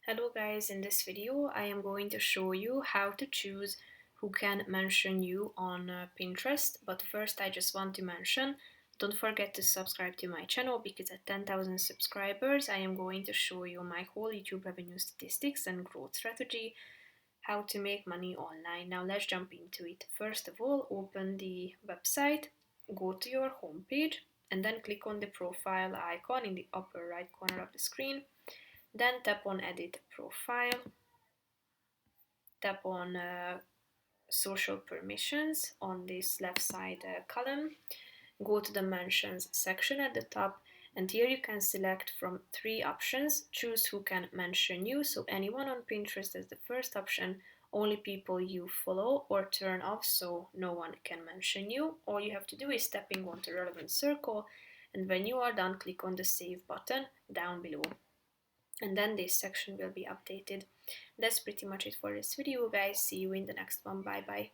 Hello guys, in this video I am going to show you how to choose who can mention you on Pinterest. But first I just want to mention, don't forget to subscribe to my channel because at 10,000 subscribers I am going to show you my whole YouTube revenue statistics and growth strategy, how to make money online. Now let's jump into it. First of all, open the website, go to your homepage and then click on the profile icon in the upper right corner of the screen. Then tap on edit profile, tap on social permissions on this left side column, go to the mentions section at the top, and here you can select from three options. Choose who can mention you, so anyone on Pinterest is the first option, only people you follow, or turn off so no one can mention you. All you have to do is tapping on the relevant circle, and when you are done, click on the save button down below, and then this section will be updated. That's pretty much it for this video guys. See you in the next one. Bye bye.